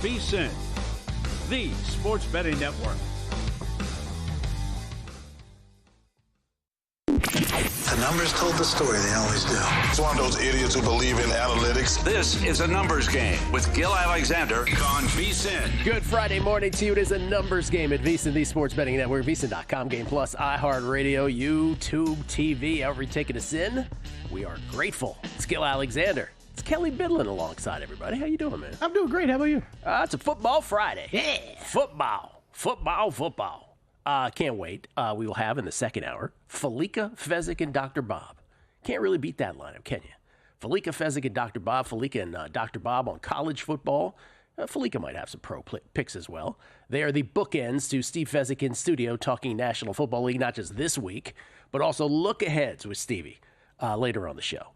VSiN, the sports betting network. The numbers told the story, they always do. It's one of those idiots who believe in analytics. This is a numbers game with Gil Alexander on VSiN. Good Friday morning to you. It is a numbers game at VSiN, the sports betting network, VSiN.com, Game Plus, iHeartRadio, YouTube, TV, however you take it to sin. We are grateful. It's Gil Alexander. It's Kelly Bidlin alongside everybody. How you doing, man? I'm doing great. How about you? It's a football Friday. Yeah. Football. Can't wait. We will have in the second hour, Felica, Fezzik, and Dr. Bob. Can't really beat that lineup, can you? Felica, Fezzik, and Dr. Bob. Felica and Dr. Bob on college football. Felica might have some pro picks as well. They are the bookends to Steve Fezzik in studio talking National Football League, not just this week, but also look-aheads with Stevie later on the show.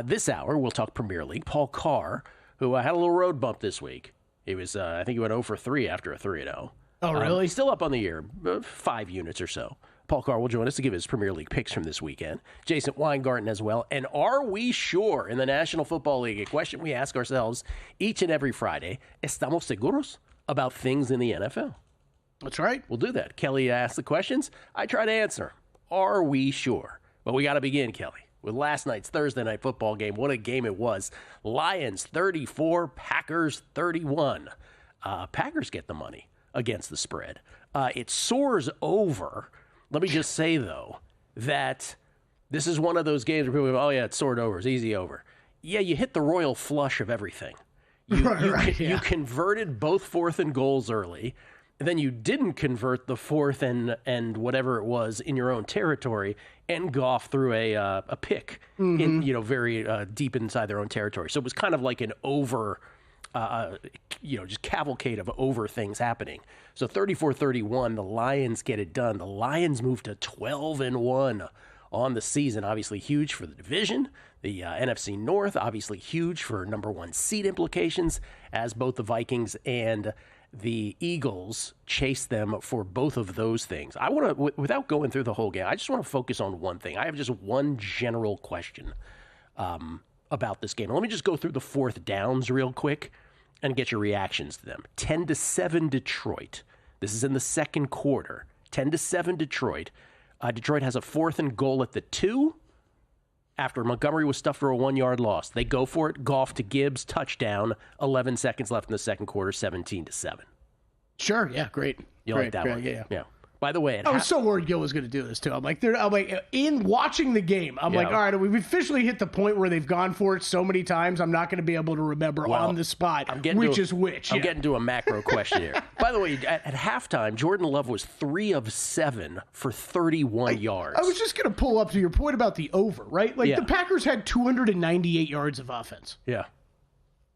This hour, we'll talk Premier League. Paul Carr, who had a little road bump this week. He was, I think he went 0 for 3 after a 3-0. Oh, really? He's still up on the year, 5 units or so. Paul Carr will join us to give his Premier League picks from this weekend. Jason Weingarten as well. And are we sure in the National Football League? A question we ask ourselves each and every Friday. Estamos seguros about things in the NFL? That's right. We'll do that. Kelly asks the questions. I try to answer. Are we sure? But we got to begin, Kelly, with last night's Thursday night football game. What a game it was. Lions 34, Packers 31. Packers get the money against the spread. It soars over. Let me just say, though, that this is one of those games where people go, oh, yeah, it soared over. It's easy over. Yeah, you hit the royal flush of everything. You converted both 4th and goals early, and then you didn't convert the 4th and whatever it was in your own territory, and Goff threw a pick in very deep inside their own territory. So it was kind of like an over just cavalcade of over things happening. So 34-31, the Lions get it done. The Lions move to 12-1 on the season. Obviously huge for the division. The NFC North, obviously huge for number 1 seed implications, as both the Vikings and the Eagles chase them for both of those things. I want to, without going through the whole game, I just want to focus on one thing. I have just one general question about this game. Let me just go through the 4th downs real quick and get your reactions to them. 10-7 Detroit. This is in the second quarter. 10-7 Detroit. Detroit has a 4th and goal at the 2 after Montgomery was stuffed for a 1-yard loss. They go for it. Goff to Gibbs, touchdown. 11 seconds left in the second quarter, 17-7. Sure, yeah, great. You great, like that great, one? Yeah. By the way, I was so worried Gil was going to do this too. I'm like, in watching the game, I'm like, all right, we've officially hit the point where they've gone for it so many times, I'm not going to be able to remember on the spot which is which. I'm getting to a macro question here. By the way, at halftime, Jordan Love was 3 of 7 for 31 yards. I was just going to pull up to your point about the over, right? Like the Packers had 298 yards of offense. Yeah.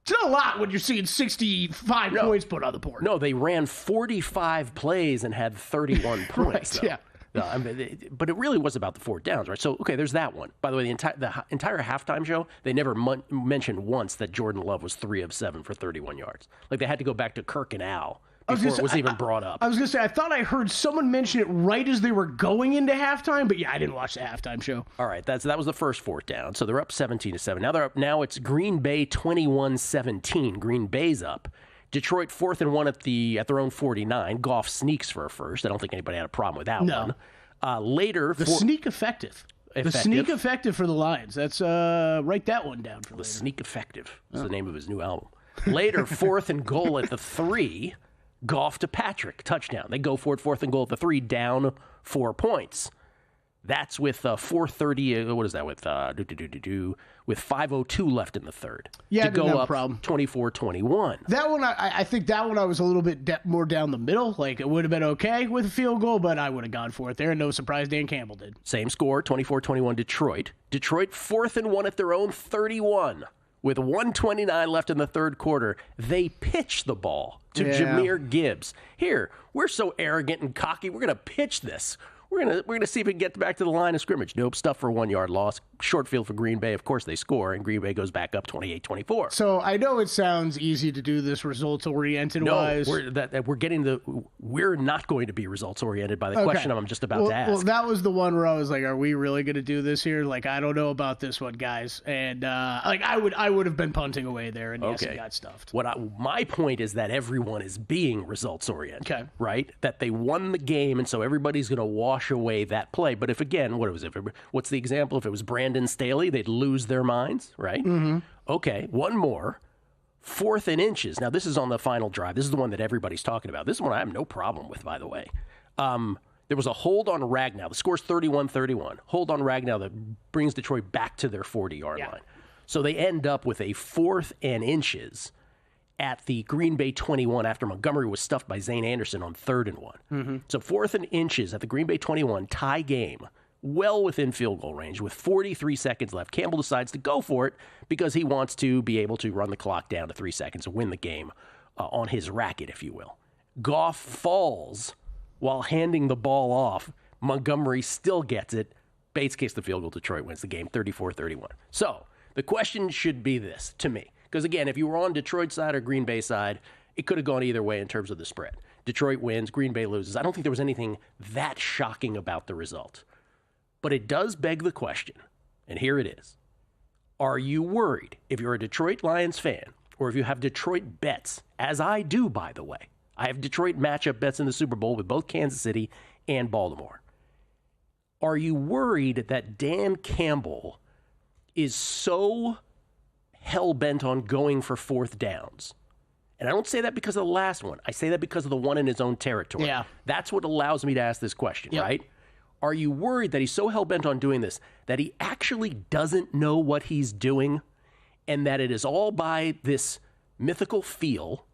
It's not a lot when you're seeing 65 points put on the board. No, they ran 45 plays and had 31 points. Right, yeah. But it really was about the 4th downs, right? So, okay, there's that one. By the way, the entire halftime show, they never mentioned once that Jordan Love was 3 of 7 for 31 yards. Like, they had to go back to Kirk and Al before it was even brought up. I was going to say, I thought I heard someone mention it right as they were going into halftime, but yeah, I didn't watch the halftime show. All right, that was the first 4th down. So they're up 17-7. Now it's Green Bay 21-17. Green Bay's up. Detroit 4th and 1 at their own 49. Goff sneaks for a first. I don't think anybody had a problem with that one. Later, sneak effective. The sneak effective for the Lions. That's write that one down for the sneak effective. Is the name of his new album. Later, 4th and goal at the 3. Goff to Patrick, touchdown. They go for it, 4th and goal at the 3, down 4 points. That's with 4:30. What is that with? With 5:02 left in the third. Yeah, to go up problem. 24-21. That one, I think that one I was a little bit more down the middle. Like it would have been okay with a field goal, but I would have gone for it there. And no surprise, Dan Campbell did. Same score, 24-21. Detroit. Detroit 4th and 1 at their own 31. With 1:29 left in the third quarter, they pitch the ball to Jahmyr Gibbs. Here, we're so arrogant and cocky. We're going to pitch this. We're gonna see if we can get back to the line of scrimmage. Nope, stuff for a 1-yard loss. short field for Green Bay. Of course, they score, and Green Bay goes back up 28-24. So I know it sounds easy to do this results-oriented wise. We're not going to be results-oriented by the question I'm just about to ask. Well, that was the one where I was like, are we really going to do this here? Like, I don't know about this one, guys. And I would have been punting away there, and yes, he got stuffed. My point is that everyone is being results-oriented, okay, right? That they won the game, and so everybody's going to wash away that play. But if, again, what's the example? If it was Brandon Staley, they'd lose their minds, right? Mm-hmm. Okay, one more. 4th and inches. Now, this is on the final drive. This is the one that everybody's talking about. This is one I have no problem with, by the way. There was a hold on Ragnow. The score's 31-31. Hold on Ragnow that brings Detroit back to their 40-yard line. So they end up with a 4th and inches at the Green Bay 21 after Montgomery was stuffed by Zane Anderson on 3rd and 1. Mm-hmm. So 4th and inches at the Green Bay 21, tie game, well within field goal range with 43 seconds left. Campbell decides to go for it because he wants to be able to run the clock down to 3 seconds and win the game on his racket, if you will. Goff falls while handing the ball off. Montgomery still gets it. Bates kicks the field goal. Detroit wins the game 34-31. So the question should be this to me. Because, again, if you were on Detroit side or Green Bay side, it could have gone either way in terms of the spread. Detroit wins, Green Bay loses. I don't think there was anything that shocking about the result. But it does beg the question, and here it is. Are you worried, if you're a Detroit Lions fan, or if you have Detroit bets, as I do, by the way? I have Detroit matchup bets in the Super Bowl with both Kansas City and Baltimore. Are you worried that Dan Campbell is so hell-bent on going for 4th downs? And I don't say that because of the last one. I say that because of the one in his own territory. Yeah. That's what allows me to ask this question, right? Are you worried that he's so hell-bent on doing this that he actually doesn't know what he's doing and that it is all by this mythical feel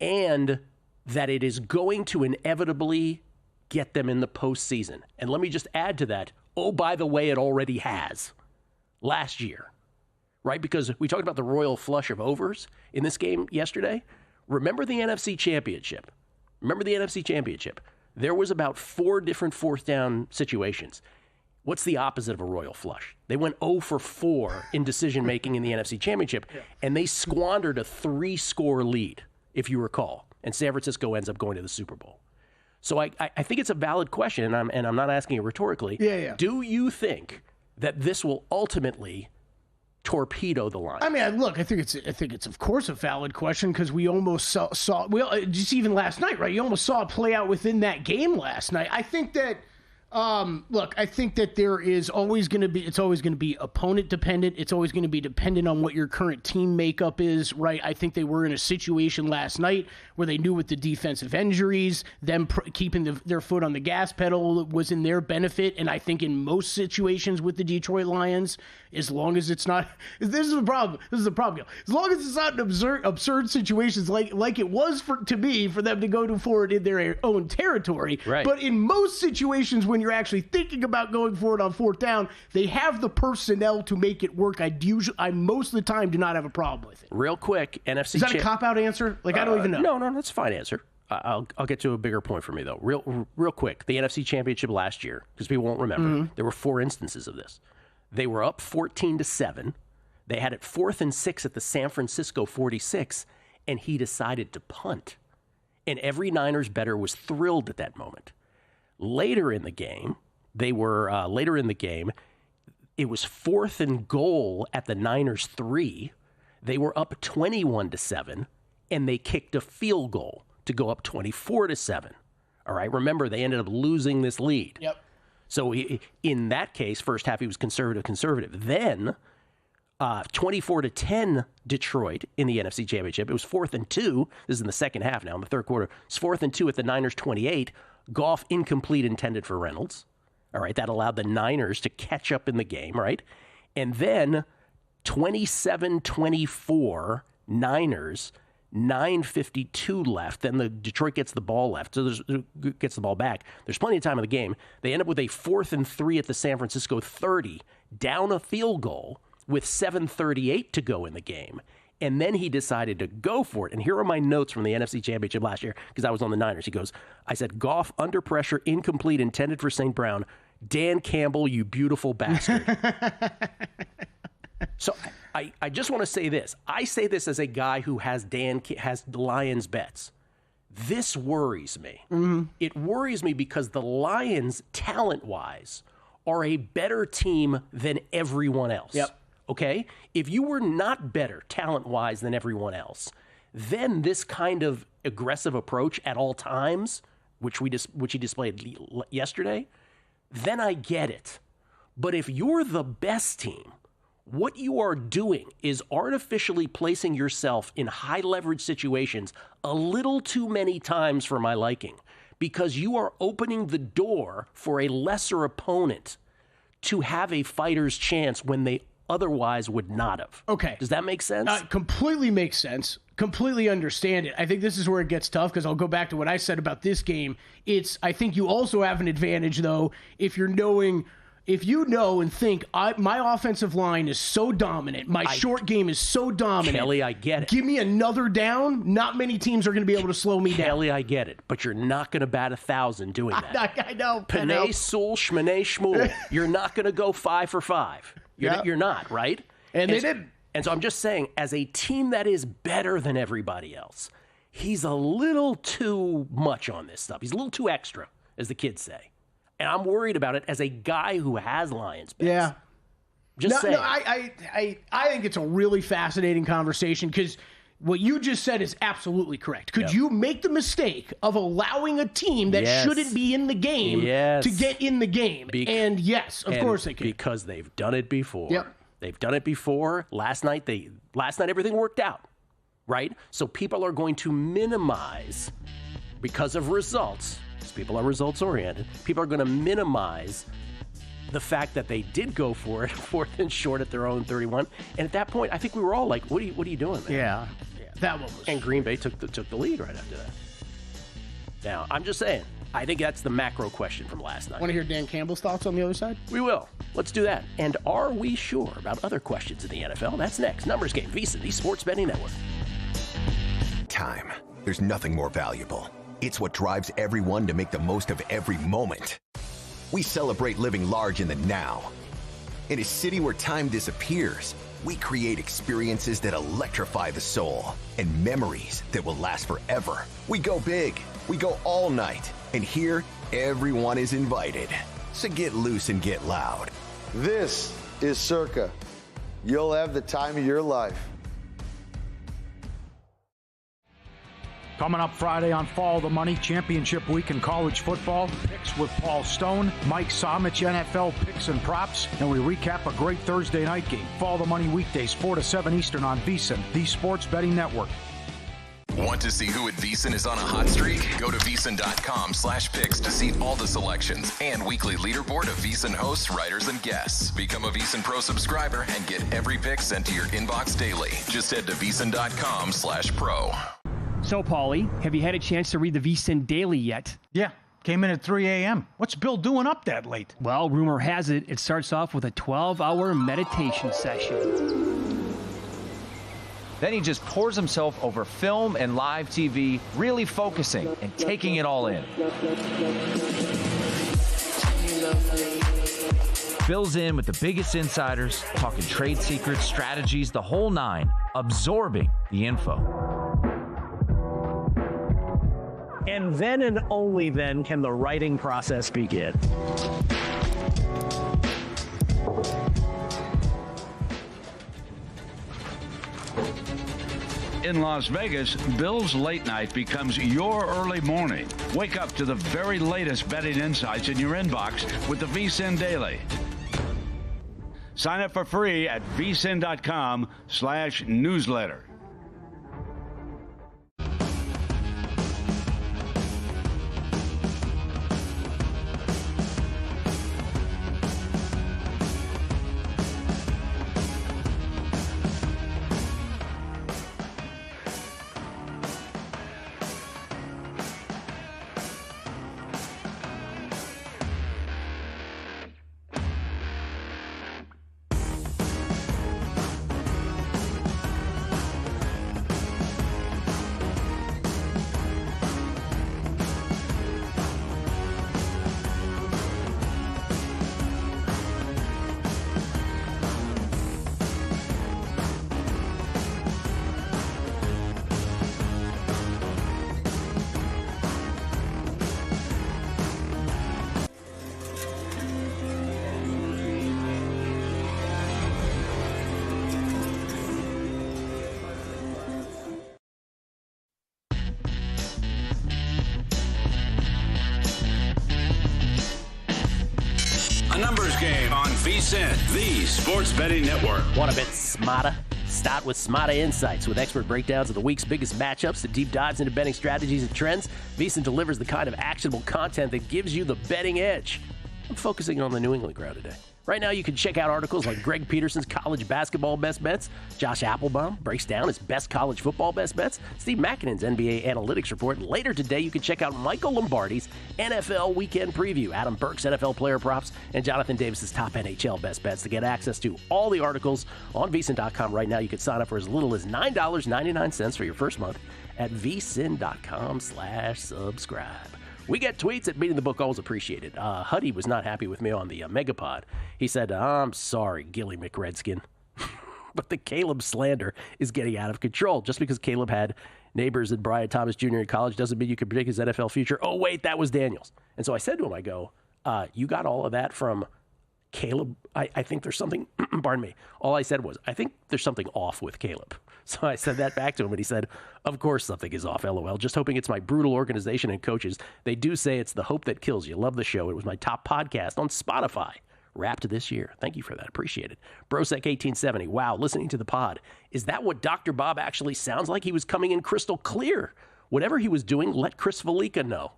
and that it is going to inevitably get them in the postseason? And let me just add to that, oh, by the way, it already has last year, right? Because we talked about the royal flush of overs in this game yesterday. Remember the NFC Championship. There was about 4 different 4th down situations. What's the opposite of a royal flush? They went 0 for 4 in decision-making in the NFC Championship, and they squandered a 3-score lead, if you recall, and San Francisco ends up going to the Super Bowl. So I think it's a valid question, and I'm not asking it rhetorically. Do you think that this will ultimately torpedo the line? I mean, look, I think it's of course a valid question because we almost saw just even last night, right? You almost saw it play out within that game last night. I think that I think that there is always going to be opponent dependent. It's always going to be dependent on what your current team makeup is, right? I think they were in a situation last night where they knew with the defensive injuries, them keeping their foot on the gas pedal was in their benefit. And I think in most situations with the Detroit Lions, as long as it's not, this is the problem. As long as it's not an absurd situations like it was for them to go forward in their own territory. Right. But in most situations when you're actually thinking about going for it on 4th down, they have the personnel to make it work. I most of the time do not have a problem with it. Real quick, NFC. Is that a cop-out answer? I don't even know. No, that's a fine answer. I'll get to a bigger point for me, though. Real quick, the NFC Championship last year, because people won't remember, there were 4 instances of this. They were up 14-7. They had it 4th and 6 at the San Francisco 46, and he decided to punt. And every Niners bettor was thrilled at that moment. Later in the game, it was 4th and goal at the Niners 3. They were up 21-7, and they kicked a field goal to go up 24-7. All right, remember, they ended up losing this lead. Yep. So in that case, first half, he was conservative. Then 24-10 Detroit in the NFC Championship. It was 4th and 2. This is in the second half now, in the third quarter. It's 4th and 2 at the Niners 28. Goff incomplete, intended for Reynolds. All right, that allowed the Niners to catch up in the game, right? And then 27-24 Niners, 9:52 left. Then the Detroit gets the ball left, so gets the ball back. There's plenty of time in the game. They end up with a 4th and 3 at the San Francisco 30, down a field goal with 7:38 to go in the game. And then he decided to go for it. And here are my notes from the NFC Championship last year, because I was on the Niners. He goes, I said, Goff under pressure, incomplete, intended for St. Brown, Dan Campbell, you beautiful bastard. So I just want to say this. I say this as a guy who has Lions bets. This worries me. Mm-hmm. It worries me because the Lions, talent-wise, are a better team than everyone else. Yep. Okay? If you were not better talent-wise than everyone else, then this kind of aggressive approach at all times, which he displayed yesterday, then I get it. But if you're the best team, what you are doing is artificially placing yourself in high leverage situations a little too many times for my liking, because you are opening the door for a lesser opponent to have a fighter's chance when they otherwise would not have. Okay. Does that make sense? Completely makes sense. Completely understand it. I think this is where it gets tough, because I'll go back to what I said about this game. I think you also have an advantage, though, if you know and think, my offensive line is so dominant, my short game is so dominant. Kelly, I get it. Give me another down. Not many teams are going to be able to slow me down. Kelly, I get it. But you're not going to bat 1,000 doing that. I know. Panay, Sewell, Schmanay, Shmuel. You're not going to go 5 for 5. You're not, right? And they didn't. And so I'm just saying, as a team that is better than everybody else, he's a little too much on this stuff. He's a little too extra, as the kids say. And I'm worried about it as a guy who has Lions bets. Yeah. Just saying. No, I think it's a really fascinating conversation, because what you just said is absolutely correct. Could you make the mistake of allowing a team that shouldn't be in the game to get in the game? And yes, of course they can. Because they've done it before. Yep. They've done it before. Last night everything worked out, right? So people are going to minimize, because of results, because people are results-oriented, people are going to minimize the fact that they did go for it, 4th and short at their own 31. And at that point, I think we were all like, what are you doing, man? Yeah. That one was. And Green Bay took the lead right after that. Now, I'm just saying, I think that's the macro question from last night. Want to hear Dan Campbell's thoughts on the other side? We will. Let's do that. And are we sure about other questions in the NFL? That's next. Numbers Game, VSiN, the Sports Betting Network. Time. There's nothing more valuable. It's what drives everyone to make the most of every moment. We celebrate living large in the now. In a city where time disappears, we create experiences that electrify the soul and memories that will last forever. We go big. We go all night. And here, everyone is invited. So get loose and get loud. This is Circa. You'll have the time of your life. Coming up Friday on Follow the Money, Championship Week in college football, picks with Paul Stone, Mike Somich, NFL picks and props, and we recap a great Thursday night game. Follow the Money weekdays 4 to 7 Eastern on VSiN, the Sports Betting Network. Want to see who at VSiN is on a hot streak? Go to VSiN.com/picks to see all the selections and weekly leaderboard of VSiN hosts, writers, and guests. Become a VSiN Pro subscriber and get every pick sent to your inbox daily. Just head to VSiN.com/pro. So, Paulie, have you had a chance to read the VSiN Daily yet? Yeah, came in at 3 a.m. What's Bill doing up that late? Well, rumor has it starts off with a 12-hour meditation session. Then he just pours himself over film and live TV, really focusing and taking it all in. Bill's in with the biggest insiders, talking trade secrets, strategies, the whole nine, absorbing the info. And then and only then can the writing process begin. In Las Vegas, Bill's late night becomes your early morning. Wake up to the very latest betting insights in your inbox with the VSiN Daily. Sign up for free at vsin.com/newsletter. Game on VSiN, the sports betting network. Want to bet smarter? Start with Smarter Insights. With expert breakdowns of the week's biggest matchups and deep dives into betting strategies and trends, VSiN delivers the kind of actionable content that gives you the betting edge. I'm focusing on the New England crowd today. Right now, you can check out articles like Greg Peterson's college basketball best bets. Josh Applebaum breaks down his best college football best bets. Steve Makinen's NBA analytics report. And later today, you can check out Michael Lombardi's NFL weekend preview, Adam Burke's NFL player props, and Jonathan Davis's top NHL best bets. To get access to all the articles on VSiN.com right now, you can sign up for as little as $9.99 for your first month at VSiN.com/subscribe. We get tweets at Beating the Book, always appreciated. Huddy was not happy with me on the Megapod. He said, I'm sorry, Gilly McRedskin. But the Caleb slander is getting out of control. Just because Caleb had neighbors at Brian Thomas Jr. in college doesn't mean you can predict his NFL future. Oh, wait, that was Daniels. And so I said to him, I go, you got all of that from Caleb? I think there's something, pardon me. All I said was, I think there's something off with Caleb. So I said that back to him, and he said, of course something is off, LOL. Just hoping it's my brutal organization and coaches. They do say it's the hope that kills you. Love the show. It was my top podcast on Spotify. Wrapped this year. Thank you for that. Appreciate it. Brosec1870. Wow, listening to the pod. Is that what Dr. Bob actually sounds like? He was coming in crystal clear. Whatever he was doing, let Chris Valika know.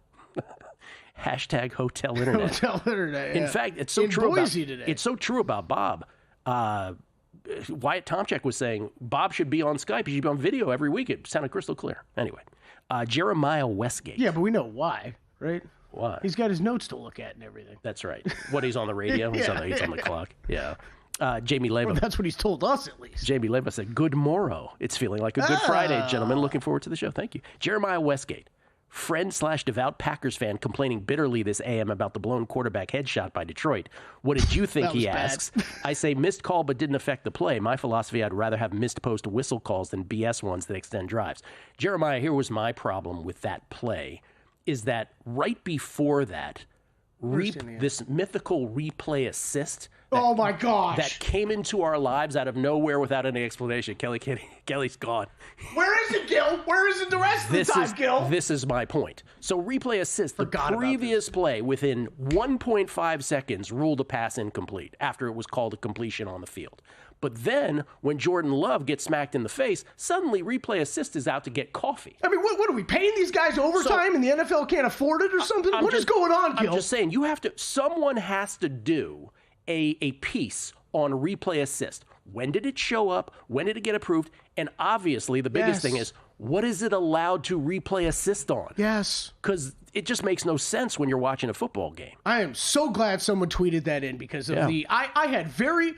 Hashtag hotel internet. Hotel internet, yeah. In fact, it's so true about today. It's so true about Bob. Wyatt Tomchek was saying Bob should be on Skype. He should be on video every week. It sounded crystal clear. Anyway, Jeremiah Westgate. Yeah, but we know why, right? Why? He's got his notes to look at and everything. That's right. What, he's on the radio? He's on the clock. Yeah. Jamie Leva. Well, that's what he's told us, at least. Jamie Leva said, good morrow. It's feeling like a good Friday, gentlemen. Looking forward to the show. Thank you. Jeremiah Westgate. Friend/devout Packers fan complaining bitterly this AM about the blown quarterback headshot by Detroit. What did you think, he asks. I say missed call but didn't affect the play. My philosophy, I'd rather have missed post whistle calls than BS ones that extend drives. Jeremiah, here was my problem with that play, is that right before that, this mythical replay assist. Oh my gosh! That came into our lives out of nowhere without any explanation. Kelly's gone. Where is it, Gil? Where is it the rest of the time, Gil? This is my point. So replay assist, the previous play within 1.5 seconds ruled a pass incomplete after it was called a completion on the field. But then when Jordan Love gets smacked in the face, suddenly replay assist is out to get coffee. I mean, what are we paying these guys overtime and the NFL can't afford it or something? What is going on, Gil? I'm just saying, someone has to do a piece on replay assist. When did it show up? When did it get approved? And obviously, the biggest thing is, what is it allowed to replay assist on? Yes. Because it just makes no sense when you're watching a football game. I am so glad someone tweeted that in because of I had three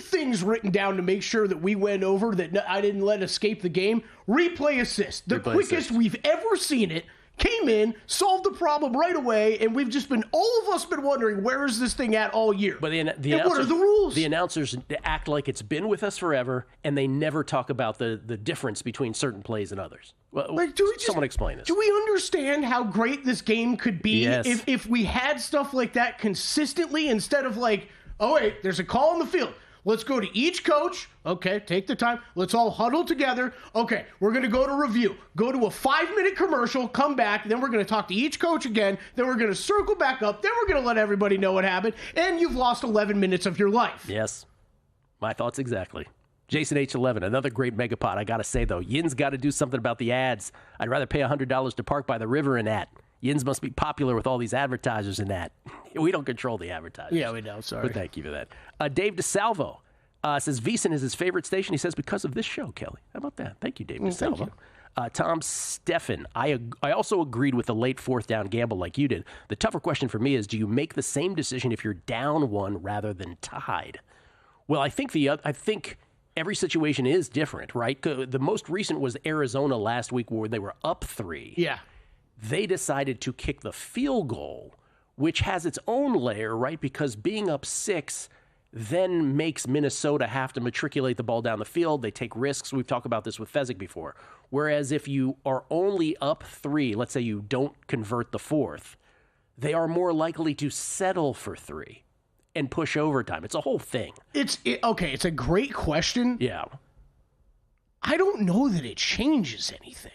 things written down to make sure that we went over that I didn't let escape the game. Replay assist. The quickest we've ever seen it. Came in, solved the problem right away, and we've just been, all of us been wondering, where is this thing at all year? But what are the rules? The announcers act like it's been with us forever, and they never talk about the difference between certain plays and others. Well, someone explain this. Do we understand how great this game could be if we had stuff like that consistently instead of like, oh, wait, there's a call on the field. Let's go to each coach. Okay, take the time. Let's all huddle together. Okay, we're going to go to review. Go to a 5-minute commercial, come back. Then we're going to talk to each coach again. Then we're going to circle back up. Then we're going to let everybody know what happened. And you've lost 11 minutes of your life. Yes. My thoughts exactly. Jason H11, another great megapod. I got to say, though, Yin's got to do something about the ads. I'd rather pay $100 to park by the river in that. Yins must be popular with all these advertisers in that. We don't control the advertisers. Yeah, we don't. Sorry. But thank you for that. Dave DeSalvo says VSiN is his favorite station. He says because of this show, Kelly. How about that? Thank you, Dave DeSalvo. Tom Steffen, I also agreed with the late fourth down gamble like you did. The tougher question for me is, do you make the same decision if you're down one rather than tied? Well, I think every situation is different, right? The most recent was Arizona last week where they were up 3. Yeah. They decided to kick the field goal, which has its own layer, right? Because being up 6 then makes Minnesota have to matriculate the ball down the field. They take risks. We've talked about this with Fezzik before. Whereas if you are only up 3, let's say you don't convert the 4th, they are more likely to settle for 3 and push overtime. It's a whole thing. It's a great question. Yeah. I don't know that it changes anything.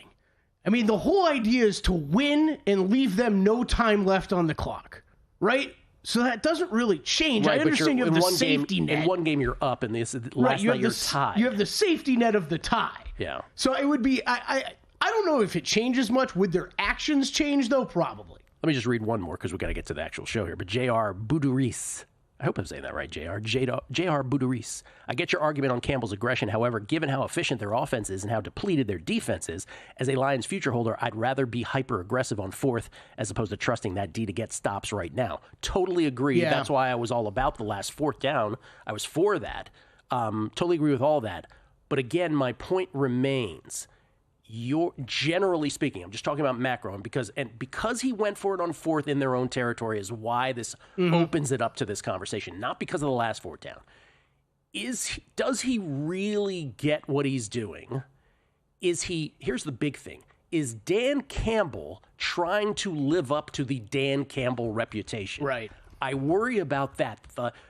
I mean, the whole idea is to win and leave them no time left on the clock, right? So that doesn't really change. Right, I understand you have the safety net. In one game, you're up, and last night you're tied. You have the safety net of the tie. Yeah. So it would be, I don't know if it changes much. Would their actions change, though? Probably. Let me just read one more because we got to get to the actual show here. But J.R. Bouduris, I hope I'm saying that right, J.R. Bouduris. I get your argument on Campbell's aggression. However, given how efficient their offense is and how depleted their defense is, as a Lions future holder, I'd rather be hyper-aggressive on fourth as opposed to trusting that D to get stops right now. Totally agree. Yeah. That's why I was all about the last fourth down. I was for that. Totally agree with all that. But again, my point remains. Generally speaking, I'm just talking about macro, and because he went for it on fourth in their own territory is why this opens it up to this conversation, not because of the last fourth down. Does he really get what he's doing? Here's the big thing. Is Dan Campbell trying to live up to the Dan Campbell reputation? Right. I worry about that.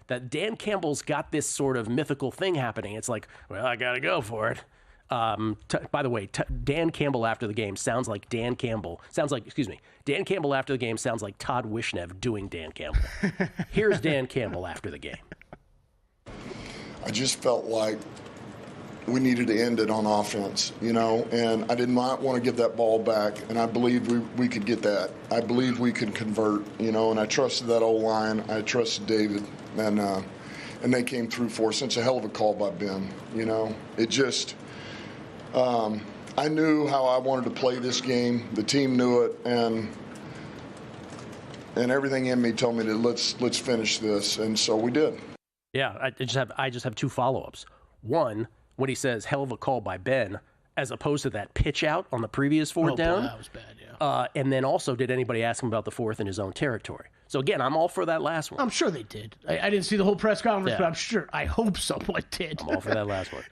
That Dan Campbell's got this sort of mythical thing happening. It's like, well, I got to go for it. By the way, Dan Campbell after the game sounds like Dan Campbell after the game sounds like Todd Wishnev doing Dan Campbell. Here's Dan Campbell after the game. I just felt like we needed to end it on offense, and I did not want to give that ball back, and I believed we could get that. I believed we could convert, and I trusted that O-line. I trusted David, and they came through for us. It's a hell of a call by Ben, It just... I knew how I wanted to play this game. The team knew it, and everything in me told me that let's finish this, and so we did. Yeah, I just have two follow-ups. One, when he says "hell of a call by Ben," as opposed to that pitch out on the previous fourth down. That was bad. Yeah. And then also, did anybody ask him about the fourth in his own territory? So again, I'm all for that last one. I'm sure they did. I didn't see the whole press conference, but I hope someone did. I'm all for that last one.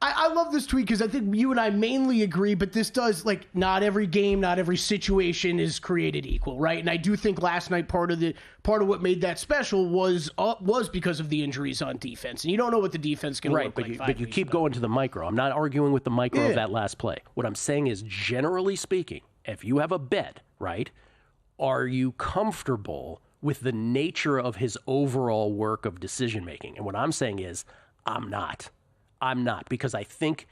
I love this tweet because I think you and I mainly agree, but this does, not every game, not every situation is created equal, right? And I do think last night part of what made that special was because of the injuries on defense. And you don't know what the defense can look like. But you keep going to the micro. I'm not arguing with the micro of that last play. What I'm saying is, generally speaking, if you have a bet, right, are you comfortable with the nature of his overall work of decision-making? And what I'm saying is, I'm not, because I think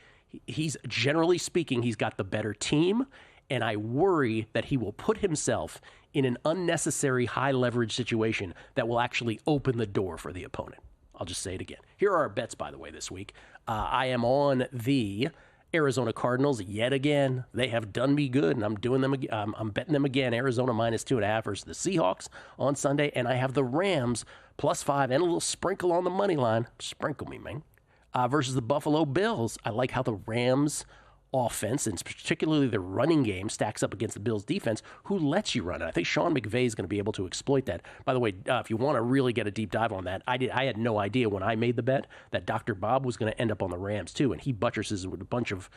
he's, generally speaking, he's got the better team, and I worry that he will put himself in an unnecessary high-leverage situation that will actually open the door for the opponent. I'll just say it again. Here are our bets, by the way, this week. I am on the Arizona Cardinals yet again. They have done me good, and I'm doing them. I'm betting them again. Arizona -2.5 versus the Seahawks on Sunday, and I have the Rams +5 and a little sprinkle on the money line. Sprinkle me, man. Versus the Buffalo Bills. I like how the Rams offense, and particularly the running game, stacks up against the Bills defense, who lets you run it. I think Sean McVay is going to be able to exploit that. By the way, if you want to really get a deep dive on that, I had no idea when I made the bet that Dr. Bob was going to end up on the Rams too, and he buttresses with a bunch of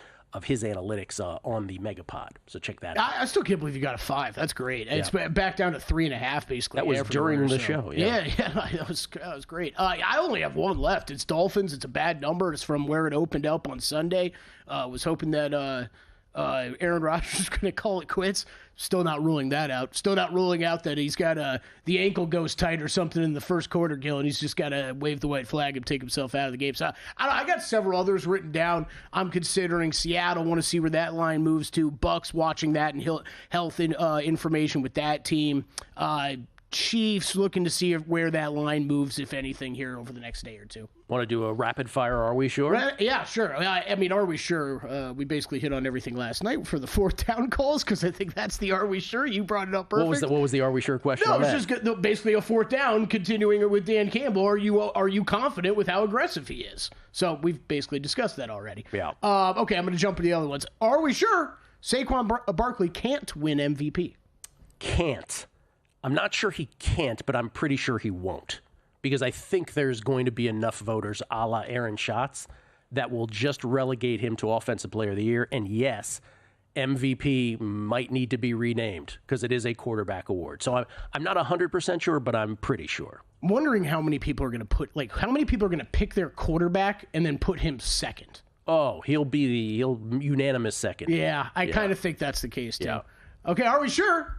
his analytics on the Megapod. So check that out. I still can't believe you got a 5. That's great. Yeah. It's back down to 3.5 basically. That was during the show. Yeah, that was great. I only have one left. It's Dolphins. It's a bad number. It's from where it opened up on Sunday. Was hoping that Aaron Rodgers is going to call it quits. Still not ruling that out. Still not ruling out that he's got the ankle goes tight or something in the first quarter, Gil, and he's just got to wave the white flag and take himself out of the game. So I got several others written down. I'm considering Seattle. Want to see where that line moves to. Bucks watching that and health information with that team. Chiefs looking to see where that line moves, if anything, here over the next day or two. Want to do a rapid fire? Are we sure? Yeah, sure. I mean, are we sure? We basically hit on everything last night for the fourth down calls because I think that's the are we sure? You brought it up perfect. What was the are we sure question? No, it's just basically a fourth down. Continuing it with Dan Campbell, are you confident with how aggressive he is? So we've basically discussed that already. Yeah. Okay, I'm going to jump to the other ones. Are we sure Saquon Barkley can't win MVP? Can't. I'm not sure he can't, but I'm pretty sure he won't. Because I think there's going to be enough voters a la Aaron Schatz that will just relegate him to Offensive Player of the Year. And yes, MVP might need to be renamed because it is a quarterback award. So I'm not 100% sure, but I'm pretty sure. I'm wondering how many people are going to pick their quarterback and then put him second. Oh, he'll be the unanimous second. Yeah, I kind of think that's the case too. Yeah. Okay, are we sure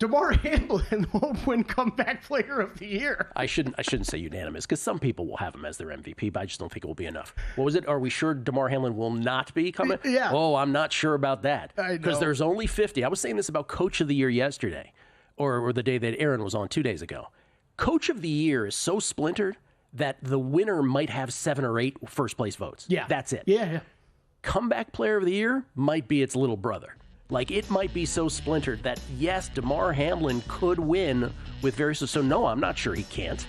DeMar Hamlin won't win comeback player of the year. I shouldn't say unanimous, because some people will have him as their MVP, but I just don't think it will be enough. What was it? Are we sure DeMar Hamlin will not be coming? Yeah. Oh, I'm not sure about that. I know. Because there's only 50. I was saying this about Coach of the Year yesterday, or the day that Aaron was on 2 days ago. Coach of the Year is so splintered that the winner might have 7 or 8 first-place votes. Yeah. That's it. Yeah. Comeback player of the year might be its little brother. Like, it might be so splintered that, yes, DeMar Hamlin could win with various... So, no, I'm not sure he can't.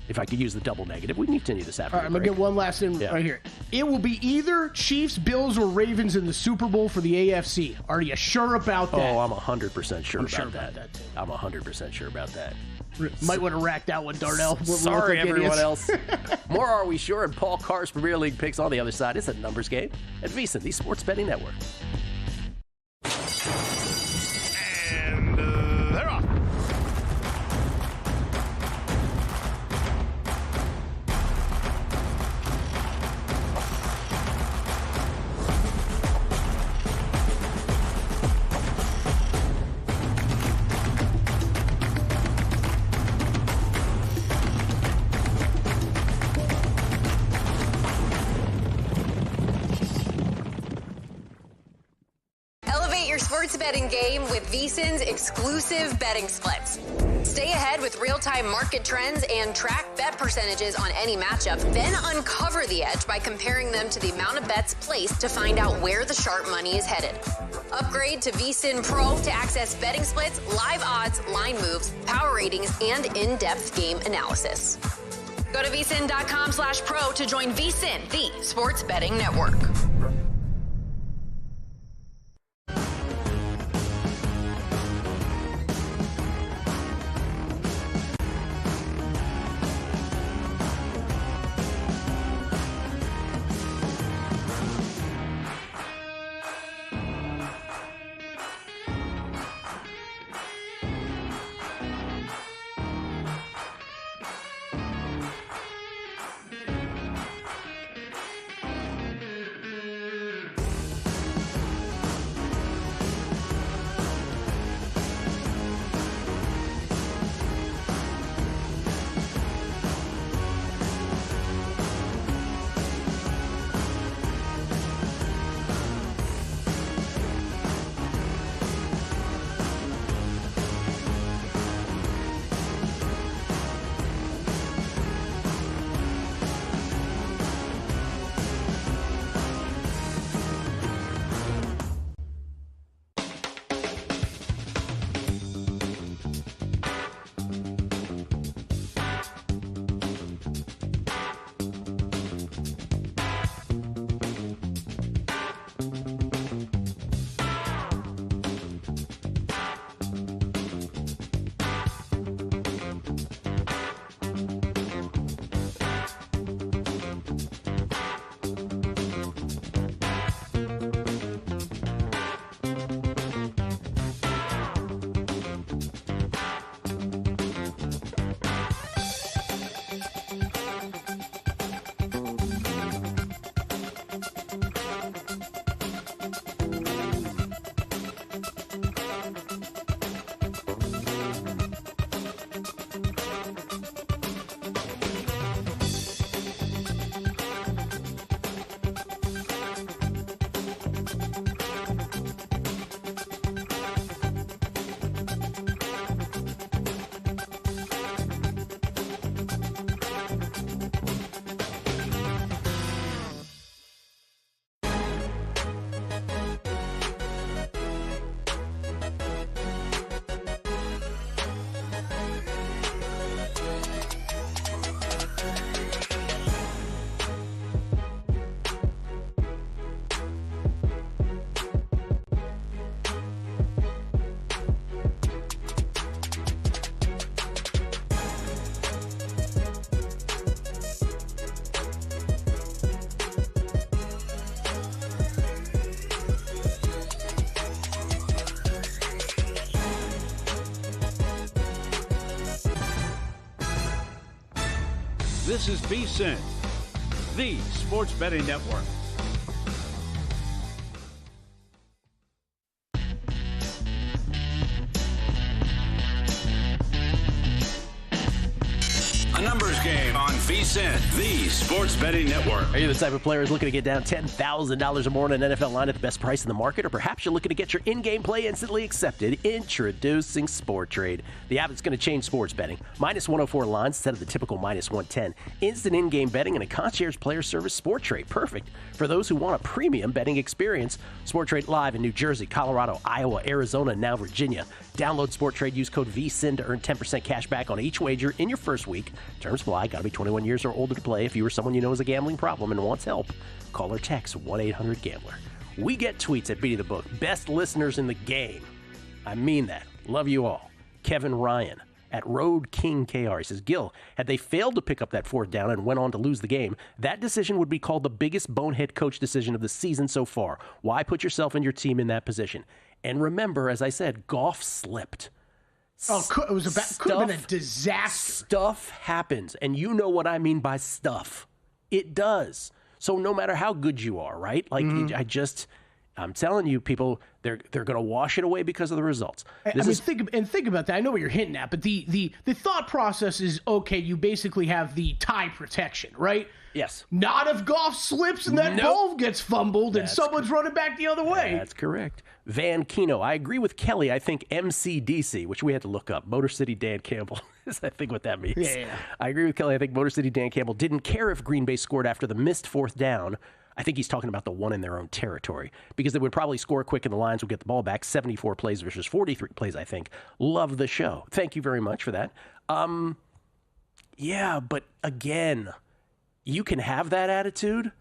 If I could use the double negative. We can continue this after. All right, I'm going to get one last thing right here. It will be either Chiefs, Bills, or Ravens in the Super Bowl for the AFC. Are you sure about that? Oh, I'm 100% sure about that. I'm 100% sure about that. Might want to rack that one, Darnell. Sorry, everyone else. More Are We Sure? And Paul Carr's Premier League picks on the other side. It's a numbers game at VSiN, the Sports Betting Network. And they're off. Sports betting game with VSiN's exclusive betting splits. Stay ahead with real-time market trends and track bet percentages on any matchup, then uncover the edge by comparing them to the amount of bets placed to find out where the sharp money is headed. Upgrade to VSiN Pro to access betting splits, live odds, line moves, power ratings, and in-depth game analysis. Go to VSiN.com/pro to join VSiN, the Sports Betting Network. This is VSiN, the Sports Betting Network. A numbers game on VSiN, the sports betting network. Are you the type of player who's looking to get down $10,000 or more on an NFL line at the best price in the market? Or perhaps you're looking to get your in-game play instantly accepted? Introducing Sport Trade. The app that's going to change sports betting. Minus 104 lines instead of the typical minus 110. Instant in-game betting and a concierge player service. Sport Trade. Perfect for those who want a premium betting experience. Sport Trade live in New Jersey, Colorado, Iowa, Arizona, and now Virginia. Download Sport Trade. Use code VSiN to earn 10% cash back on each wager in your first week. Terms apply. Got to be 21 years or older to play. If you or someone you know has a gambling problem and wants help, call or text 1-800-GAMBLER. We get tweets at Beating the Book. Best listeners in the game. I mean that. Love you all. Kevin Ryan at Road King KR. He says, Gil, had they failed to pick up that fourth down and went on to lose the game, that decision would be called the biggest bonehead coach decision of the season so far. Why put yourself and your team in that position? And remember, as I said, Goff slipped. Oh, it was could have been a disaster. Stuff happens, and you know what I mean by stuff. It does. So no matter how good you are, right? Like I'm telling you, people, they're going to wash it away because of the results. Think about that. I know what you're hinting at, but the thought process is okay. You basically have the tie protection, right? Yes. Not if Goff slips and that ball gets fumbled and someone's running back the other way. That's correct. Van Kino, I agree with Kelly. I think MCDC, which we had to look up, Motor City Dan Campbell, is I think what that means. Yeah. I agree with Kelly. I think Motor City Dan Campbell didn't care if Green Bay scored after the missed fourth down. I think he's talking about the one in their own territory because they would probably score quick and the Lions would get the ball back. 74 plays versus 43 plays, I think. Love the show. Thank you very much for that. Yeah, but again, you can have that attitude.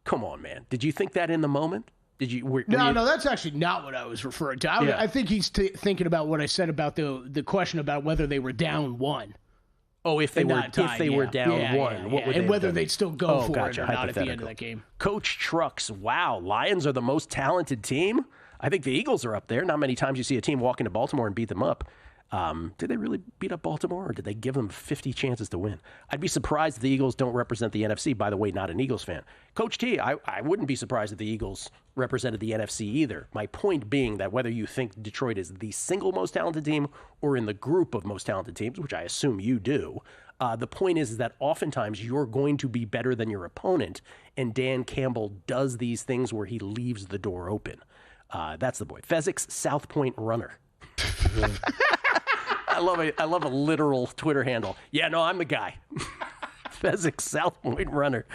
Come on, man. Did you think that in the moment? Did you? No, that's actually not what I was referring to. I think he's thinking about what I said about the question about whether they were down one. Oh, if they were down one, what would and they whether have done? they'd still go for gotcha. it or not at the end of that game. Coach Trucks, wow, Lions are the most talented team. I think the Eagles are up there. Not many times you see a team walk into Baltimore and beat them up. Did they really beat up Baltimore, or did they give them 50 chances to win? I'd be surprised if the Eagles don't represent the NFC. By the way, not an Eagles fan. Coach T, I wouldn't be surprised if the Eagles represented the NFC either. My point being that whether you think Detroit is the single most talented team or in the group of most talented teams, which I assume you do, the point is that oftentimes you're going to be better than your opponent, and Dan Campbell does these things where he leaves the door open. That's the boy. Fezzik's South Point runner. I love a literal Twitter handle. Yeah, no, I'm the guy. Fezzik's South Point runner.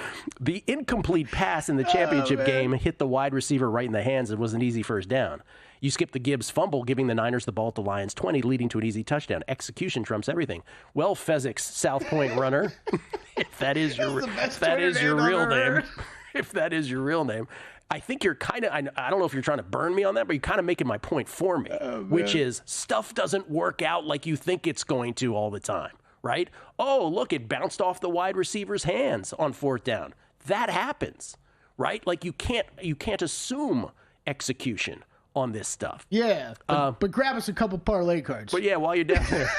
The incomplete pass in the championship game hit the wide receiver right in the hands and was an easy first down. You skip the Gibbs fumble, giving the Niners the ball at the Lions 20, leading to an easy touchdown. Execution trumps everything. Well, Fezzik's South Point runner, if that is your real name, if that is your real name, I think you're kind of, I don't know if you're trying to burn me on that, but you're kind of making my point for me, which is stuff doesn't work out like you think it's going to all the time, right? Oh, look, it bounced off the wide receiver's hands on fourth down. That happens, right? Like you can't assume execution on this stuff. Yeah, but grab us a couple parlay cards. But yeah, while you're down there.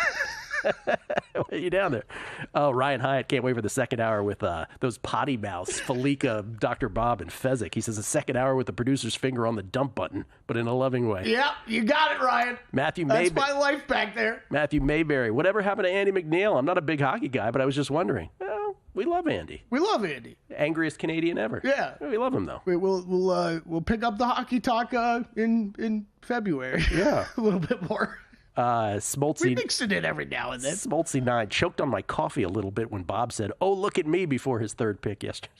Oh, Ryan Hyatt can't wait for the second hour with those potty mouths, Felica, Dr. Bob, and Fezzik. He says a second hour with the producer's finger on the dump button, but in a loving way. Yeah, you got it, Ryan. That's my life back there. Matthew Mayberry. Whatever happened to Andy McNeil? I'm not a big hockey guy, but I was just wondering. Well, we love Andy. We love Andy. Angriest Canadian ever. Yeah. We love him, though. We'll pick up the hockey talk in February. Yeah. A little bit more. Smoltzy, we mix it in every now and then. Smoltzy 9 choked on my coffee a little bit when Bob said, "Oh, look at me," before his third pick yesterday.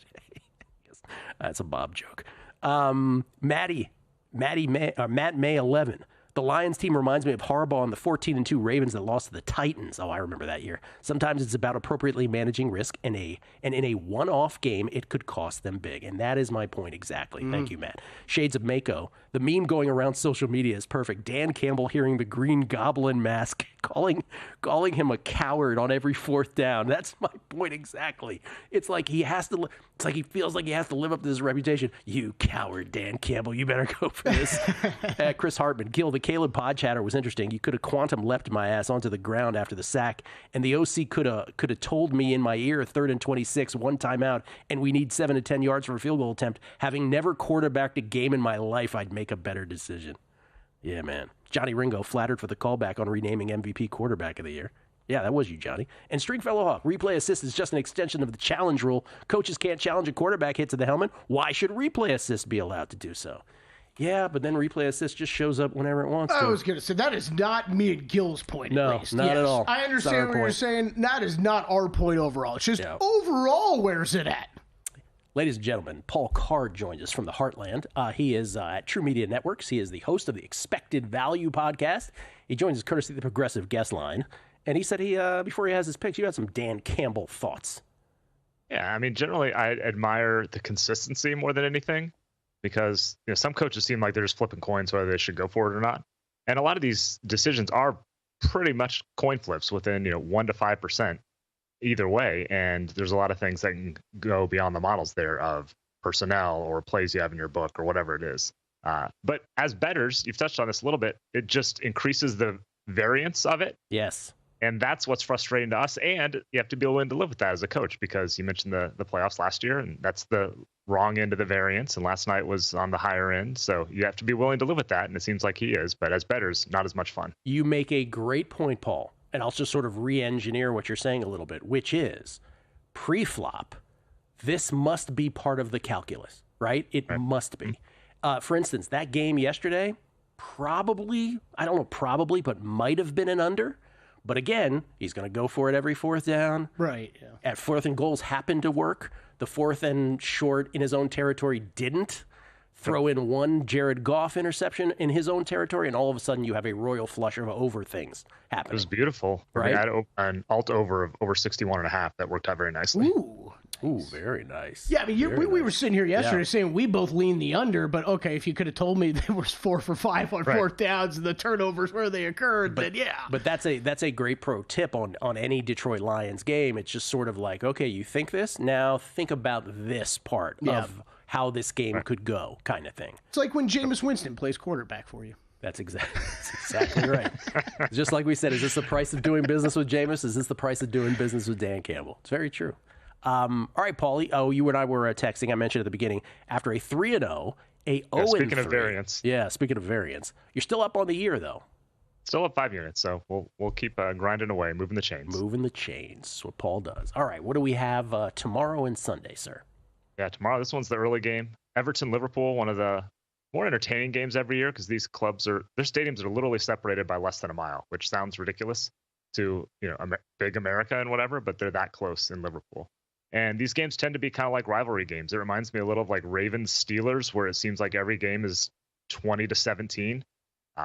That's a Bob joke. Matt May 11. The Lions team reminds me of Harbaugh and the 14-2 Ravens that lost to the Titans. Oh, I remember that year. Sometimes it's about appropriately managing risk, and in a one-off game, it could cost them big. And that is my point exactly. Thank you, Matt. Shades of Mako. The meme going around social media is perfect. Dan Campbell hearing the Green Goblin mask, calling him a coward on every fourth down. That's my point exactly. It's like he feels like he has to live up to his reputation. You coward, Dan Campbell. You better go for this. Chris Hartman. Gil, the Caleb pod chatter was interesting. You could have quantum leapt my ass onto the ground after the sack, and the OC could have told me in my ear, 3rd and 26, one timeout, and we need 7 to 10 yards for a field goal attempt. Having never quarterbacked a game in my life, I'd make a better decision. Yeah, man. Johnny Ringo flattered for the callback on renaming MVP quarterback of the year. Yeah, that was you, Johnny. And Stringfellow Hawk, replay assist is just an extension of the challenge rule. Coaches can't challenge a quarterback hit to the helmet. Why should replay assist be allowed to do so? Yeah, but then replay assist just shows up whenever it wants to. I was going to say, that is not me and Gil's point, no, at least. not at all. I understand what you're saying. That is not our point overall. It's just overall, where's it at? Ladies and gentlemen, Paul Card joins us from the Heartland. He is at True Media Networks. He is the host of the Expected Value podcast. He joins us courtesy of the Progressive Guest Line. And he said before he has his picks, you had some Dan Campbell thoughts. Yeah, I mean, generally, I admire the consistency more than anything because some coaches seem like they're just flipping coins whether they should go for it or not. And a lot of these decisions are pretty much coin flips within 1 to 5%. Either way, and there's a lot of things that can go beyond the models there of personnel or plays you have in your book or whatever it is. But as bettors, you've touched on this a little bit, it just increases the variance of it. Yes. And that's what's frustrating to us. And you have to be willing to live with that as a coach because you mentioned the playoffs last year, and that's the wrong end of the variance. And last night was on the higher end. So you have to be willing to live with that. And it seems like he is. But as bettors, not as much fun. You make a great point, Paul. And I'll just sort of re-engineer what you're saying a little bit, which is pre-flop, this must be part of the calculus, right? It must be. For instance, that game yesterday, but might have been an under. But again, he's going to go for it every fourth down. Right. Yeah. At fourth and goals happened to work. The fourth and short in his own territory didn't. Throw in one Jared Goff interception in his own territory, and all of a sudden you have a royal flush of over things happening. It was beautiful. Right? I had an alt over of over 61.5 that worked out very nicely. Ooh, very nice. Yeah, I mean, we were sitting here yesterday saying we both leaned the under, but okay, if you could have told me there was 4 for 5 on fourth downs and the turnovers where they occurred, then yeah. But that's a great pro tip on any Detroit Lions game. It's just sort of like, okay, you think this? Now think about this part of how this game could go, kind of thing. It's like when Jameis Winston plays quarterback for you. That's exactly right. Just like we said, is this the price of doing business with Jameis? Is this the price of doing business with Dan Campbell? It's very true. All right, Paulie. Oh, you and I were texting. I mentioned at the beginning, after a 3-0, a 0-3. Speaking of variance. Yeah, speaking of variance. You're still up on the year, though. Still up 5 units, so we'll keep grinding away, moving the chains. Moving the chains, what Paul does. All right, what do we have tomorrow and Sunday, sir? Yeah, tomorrow, this one's the early game. Everton-Liverpool, one of the more entertaining games every year because these clubs their stadiums are literally separated by less than a mile, which sounds ridiculous to, big America and whatever, but they're that close in Liverpool. And these games tend to be kind of like rivalry games. It reminds me a little of like Ravens-Steelers, where it seems like every game is 20-17.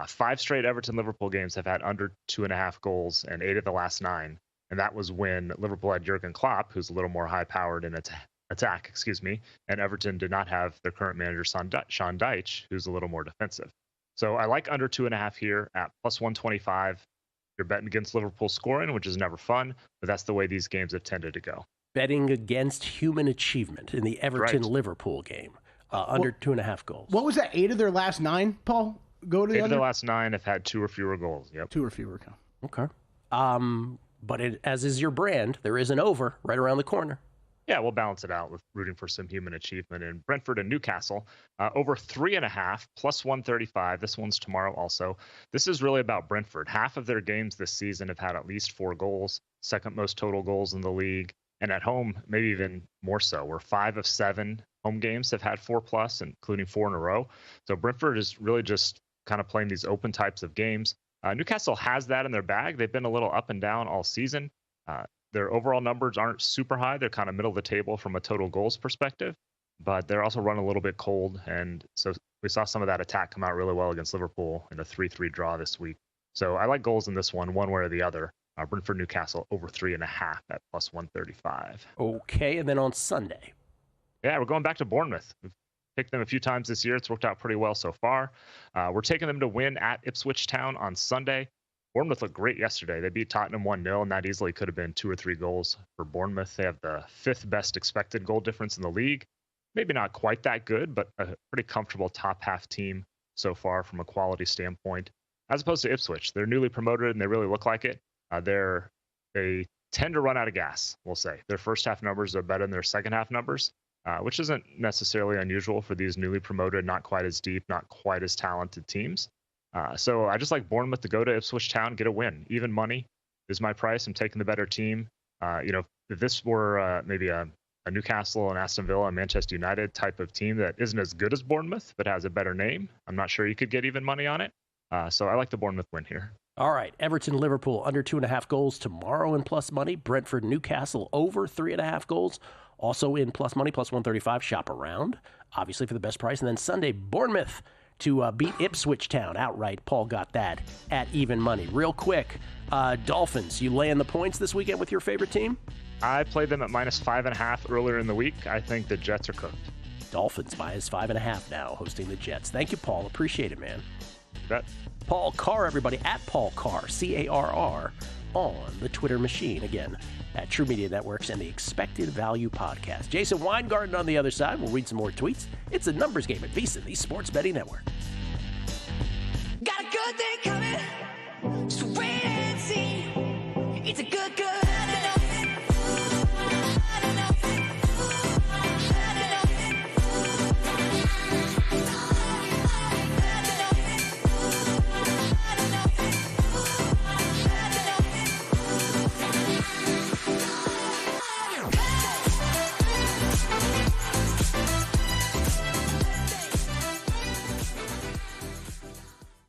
5 straight Everton-Liverpool games have had under 2.5 goals, and 8 of the last 9. And that was when Liverpool had Jurgen Klopp, who's a little more high-powered in attack, and Everton did not have their current manager, Sean Dyche, who's a little more defensive. So I like under 2.5 here at plus 125. You're betting against Liverpool scoring, which is never fun, but that's the way these games have tended to go. Betting against human achievement in the Everton-Liverpool game, under 2.5 goals. What was that, 8 of their last 9, Paul? Go to the 8 under? of their last 9 have had 2 or fewer goals. Yep. 2 or fewer. Okay. But as is your brand, there is an over right around the corner. Yeah, we'll balance it out with rooting for some human achievement in Brentford and Newcastle. Over 3.5, plus 135. This one's tomorrow also. This is really about Brentford. Half of their games this season have had at least 4 goals, second most total goals in the league. And at home, maybe even more so, where 5 of 7 home games have had 4+, including 4 in a row. So Brentford is really just kind of playing these open types of games. Newcastle has that in their bag. They've been a little up and down all season. Their overall numbers aren't super high. They're kind of middle of the table from a total goals perspective, but they're also running a little bit cold. And so we saw some of that attack come out really well against Liverpool in a 3-3 draw this week. So I like goals in this one way or the other. Brentford Newcastle over 3.5 at plus 135. Okay, and then on Sunday. Yeah, we're going back to Bournemouth. We've picked them a few times this year. It's worked out pretty well so far. We're taking them to win at Ipswich Town on Sunday. Bournemouth looked great yesterday. They beat Tottenham 1-0, and that easily could have been 2 or 3 goals for Bournemouth. They have the 5th best expected goal difference in the league. Maybe not quite that good, but a pretty comfortable top half team so far from a quality standpoint, as opposed to Ipswich. They're newly promoted, and they really look like it. They tend to run out of gas, we'll say. Their first half numbers are better than their second half numbers, which isn't necessarily unusual for these newly promoted, not quite as deep, not quite as talented teams. So I just like Bournemouth to go to Ipswich Town, get a win. Even money, is my price. I'm taking the better team. If this were maybe a Newcastle and Aston Villa and Manchester United type of team that isn't as good as Bournemouth but has a better name, I'm not sure you could get even money on it. So I like the Bournemouth win here. All right, Everton, Liverpool, under 2.5 goals tomorrow in plus money. Brentford, Newcastle, over 3.5 goals, also in plus money, plus 135. Shop around, obviously, for the best price. And then Sunday, Bournemouth to beat Ipswich Town outright. Paul got that at even money. Real quick, Dolphins, you laying the points this weekend with your favorite team? I played them at minus 5.5 earlier in the week. I think the Jets are cooked. Dolphins minus 5.5 now, hosting the Jets. Thank you, Paul. Appreciate it, man. You bet. Paul Carr, everybody, at Paul Carr, C-A-R-R, on the Twitter machine. Again, at True Media Networks and the Expected Value Podcast. Jason Weingarten on the other side. We'll read some more tweets. It's a numbers game at VSiN, the Sports Betting Network. Got a good thing coming, so wait and see. It's a good.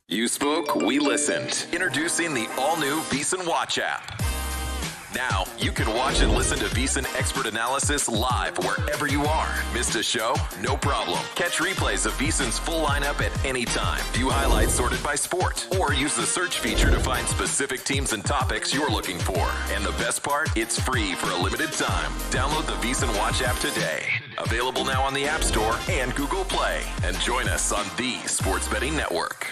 You spoke, we listened. Introducing the all-new VSiN Watch app. Now, you can watch and listen to VSiN expert analysis live wherever you are. Missed a show? No problem. Catch replays of VSiN's full lineup at any time. View highlights sorted by sport. Or use the search feature to find specific teams and topics you're looking for. And the best part? It's free for a limited time. Download the VSiN Watch app today. Available now on the App Store and Google Play. And join us on the Sports Betting Network.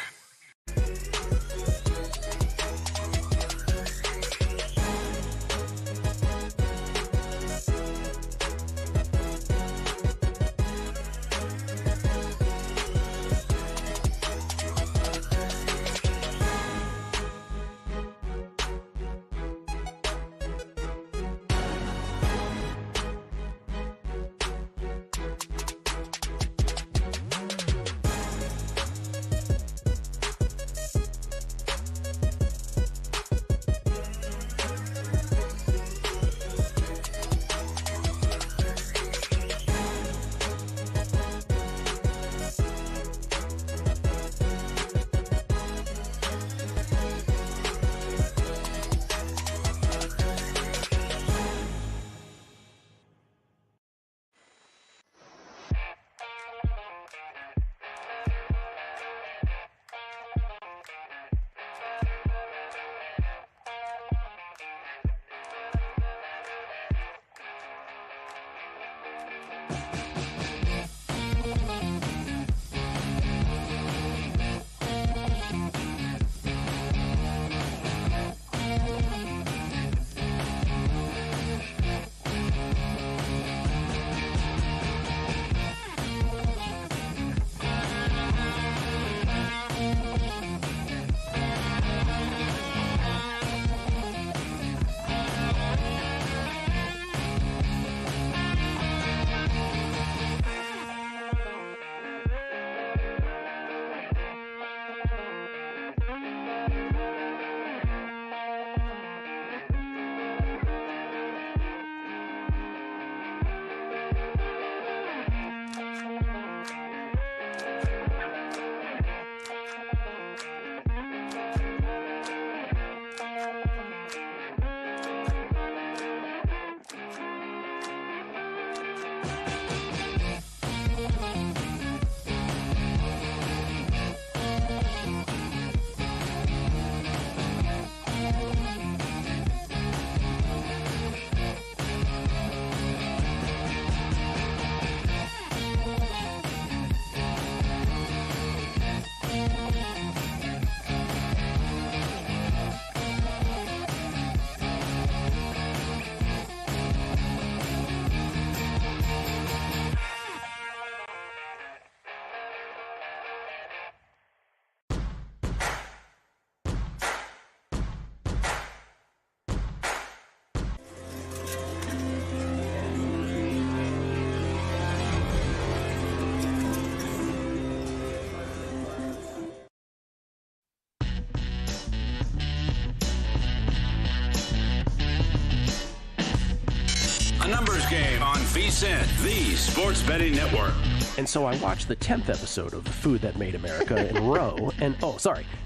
Numbers Game on VSiN, the sports betting network. And so I watched the 10th episode of The Food That Made America in a row, and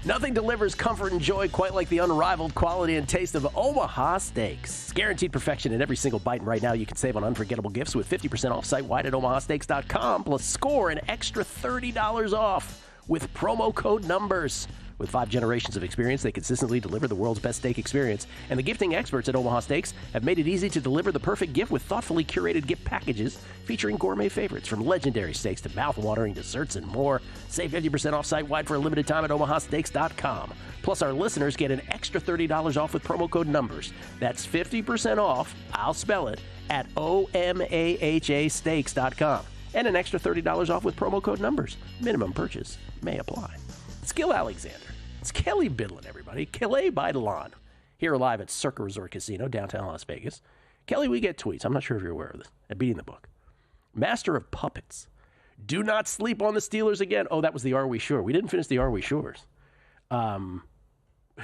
nothing delivers comfort and joy quite like the unrivaled quality and taste of Omaha Steaks. Guaranteed perfection in every single bite, and right now you can save on unforgettable gifts with 50% off site-wide at omahasteaks.com, plus score an extra $30 off with promo code NUMBERS. With 5 generations of experience, they consistently deliver the world's best steak experience. And the gifting experts at Omaha Steaks have made it easy to deliver the perfect gift with thoughtfully curated gift packages featuring gourmet favorites from legendary steaks to mouth-watering desserts and more. Save 50% off site-wide for a limited time at omahasteaks.com. Plus, our listeners get an extra $30 off with promo code NUMBERS. That's 50% off, I'll spell it, at omahasteaks.com. And an extra $30 off with promo code NUMBERS. Minimum purchase may apply. It's Gil Alexander. It's Kelly Bidlin, everybody. Kelly by Delon. Here live at Circa Resort Casino, downtown Las Vegas. Kelly, we get tweets. I'm not sure if you're aware of this. At Beating the Book. Master of Puppets. Do not sleep on the Steelers again. Oh, that was the Are We Sure? We didn't finish the Are We Sures. What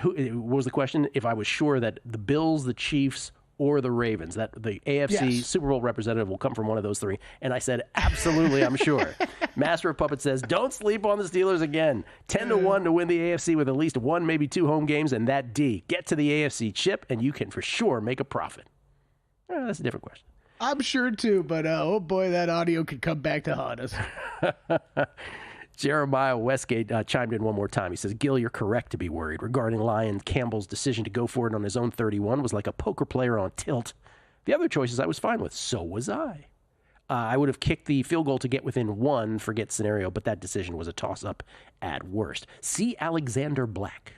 was the question? If I was sure that the Bills, the Chiefs, or the Ravens, that the AFC Super Bowl representative will come from one of those 3. And I said, absolutely, I'm sure. Master of Puppets says, don't sleep on the Steelers again. 10-1 to win the AFC with at least 1, maybe 2 home games, and that D. Get to the AFC chip, and you can for sure make a profit. That's a different question. I'm sure, too, but oh boy, that audio could come back to haunt us. Jeremiah Westgate chimed in one more time. He says, Gil, you're correct to be worried regarding Lion Campbell's decision to go for it on his own 31 was like a poker player on tilt. The other choices I was fine with. So was I. I would have kicked the field goal to get within 1, forget scenario, but that decision was a toss-up at worst. C. Alexander Black.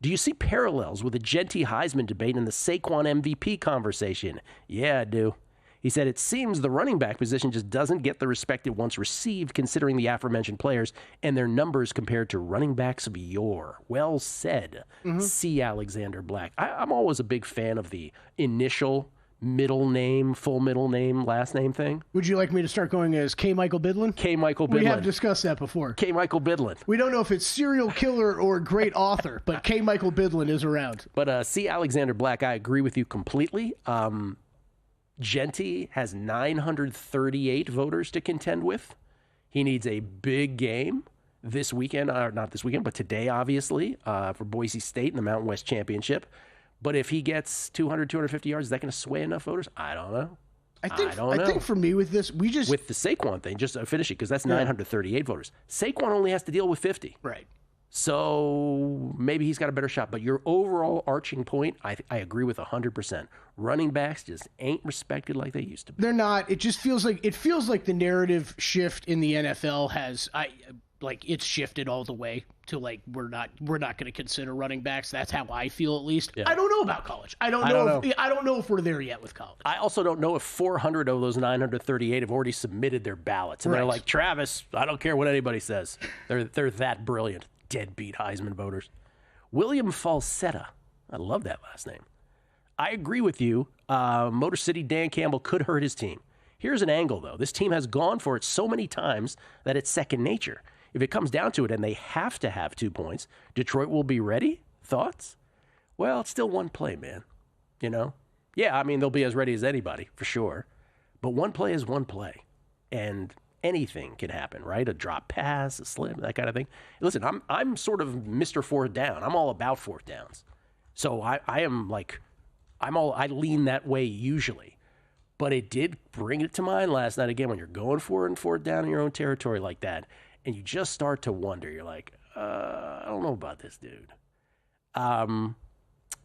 Do you see parallels with the Genty Heisman debate and the Saquon MVP conversation? Yeah, I do. He said, it seems the running back position just doesn't get the respect it once received, considering the aforementioned players and their numbers compared to running backs of yore. Well said, C. Alexander Black. I'm always a big fan of the initial, middle name, full middle name, last name thing. Would you like me to start going as K. Michael Bidlin? K. Michael Bidlin. We have discussed that before. K. Michael Bidlin. We don't know if it's serial killer or great author, but K. Michael Bidlin is around. But C. Alexander Black, I agree with you completely. Genty has 938 voters to contend with. He needs a big game this weekend, or not this weekend, but today, obviously, for Boise State in the Mountain West Championship. But if he gets 200, 250 yards, is that going to sway enough voters? I don't know. I think for me with this, with the Saquon thing, just finish it, because that's 938 voters. Saquon only has to deal with 50. Right. So maybe he's got a better shot. But your overall arching point, I agree with 100%. Running backs just ain't respected like they used to be. They're not. It just feels like the narrative shift in the NFL has it's shifted all the way to we're not going to consider running backs. That's how I feel, at least. Yeah. I don't know about college. I don't know if we're there yet with college. I also don't know if 400 of those 938 have already submitted their ballots, and they're like, Travis, I don't care what anybody says. They're that brilliant. Deadbeat Heisman voters. William Falsetta. I love that last name. I agree with you. Motor City Dan Campbell could hurt his team. Here's an angle, though. This team has gone for it so many times that it's second nature. If it comes down to it and they have to have 2 points, Detroit will be ready? Thoughts? Well, it's still one play, man. You know? Yeah, I mean, they'll be as ready as anybody, for sure. But one play is one play. And anything can happen, right? A drop pass, a slip, that kind of thing. Listen, I'm sort of Mr. Fourth Down. I'm all about fourth downs. So I lean that way usually. But it did bring it to mind last night again when you're going for it and fourth down in your own territory like that, and you just start to wonder. You're like, I don't know about this dude.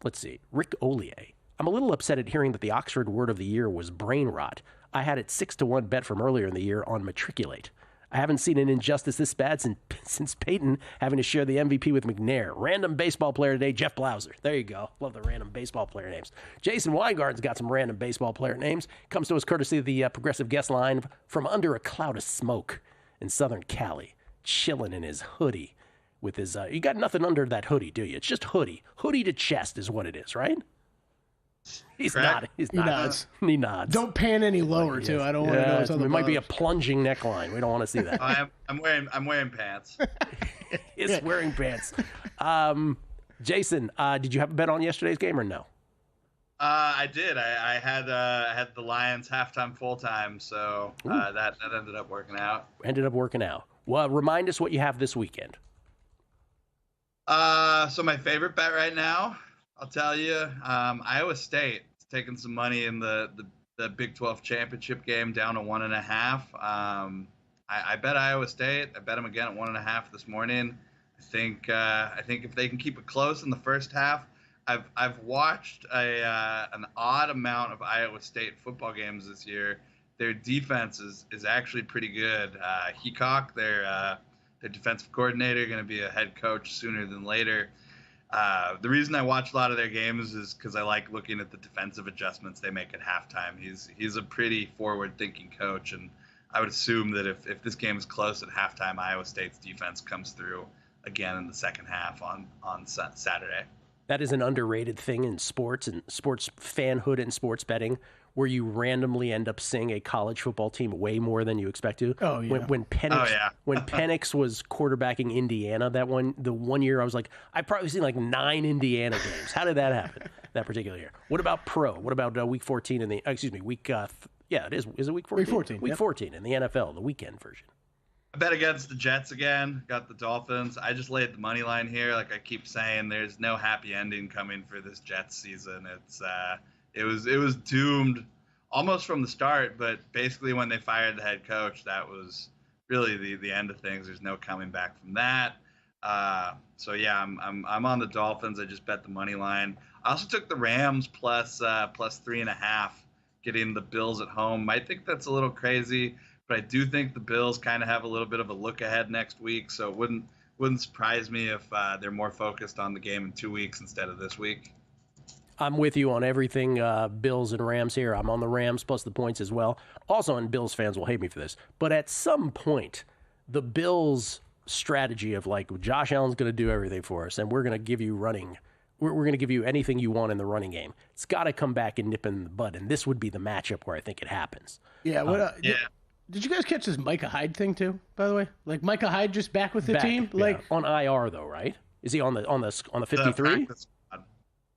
Let's see. Rick Ollier. I'm a little upset at hearing that the Oxford word of the year was brain rot. I had it 6-1 bet from earlier in the year on matriculate. I haven't seen an injustice this bad since Peyton having to share the MVP with McNair. Random baseball player today, Jeff Blauser. There you go. Love the random baseball player names. Jason Weingarten's got some random baseball player names. Comes to us courtesy of the progressive guest line from under a cloud of smoke in Southern Cali, chilling in his hoodie with his. You got nothing under that hoodie, do you? It's just hoodie. Hoodie to chest is what it is, right? He's not. He nods. Don't pan any lower, too. I don't want to know what's on the It might be a plunging neckline. We don't want to see that. I'm wearing pants. He's wearing pants. Jason, did you have a bet on yesterday's game or no? I did. I had the Lions halftime, full time, so that ended up working out. Well, remind us what you have this weekend. So my favorite bet right now, I'll tell you, Iowa State is taking some money in the Big 12 championship game down to 1.5. I bet Iowa State. I bet them again at 1.5 this morning. I think if they can keep it close in the first half. I've watched an odd amount of Iowa State football games this year. Their defense is actually pretty good. Heacock, their defensive coordinator, going to be a head coach sooner than later. The reason I watch a lot of their games is because I like looking at the defensive adjustments they make at halftime. He's a pretty forward-thinking coach, and I would assume that if this game is close at halftime, Iowa State's defense comes through again in the second half on Saturday. That is an underrated thing in sports and sports fanhood and sports betting, where you randomly end up seeing a college football team way more than you expect to. Oh yeah. When Penix was quarterbacking Indiana the one year, I was like, I've probably seen like 9 Indiana games. How did that happen that particular year? What about What about week 14 in the week? Yeah, it is. Is it week 14? Week 14. Week 14 in the NFL, the weekend version. I bet against the Jets again. Got the Dolphins. I just laid the money line here. Like I keep saying, there's no happy ending coming for this Jets season. It was doomed almost from the start, but basically when they fired the head coach, that was really the end of things. There's no coming back from that. So yeah, I'm on the Dolphins. I just bet the money line. I also took the Rams plus 3.5, getting the Bills at home. I think that's a little crazy, but I do think the Bills kind of have a little bit of a look ahead next week, so it wouldn't surprise me if they're more focused on the game in 2 weeks instead of this week. I'm with you on everything Bills and Rams here. I'm on the Rams plus the points as well. Also, and Bills fans will hate me for this, but at some point, the Bills' strategy of like, Josh Allen's going to do everything for us, and we're going to give you running. We're going to give you anything you want in the running game. It's got to come back and nip in the bud, and this would be the matchup where I think it happens. Yeah. Did you guys catch this Micah Hyde thing too? By the way, like Micah Hyde just back with the team, like on IR though, right? Is he on the 53?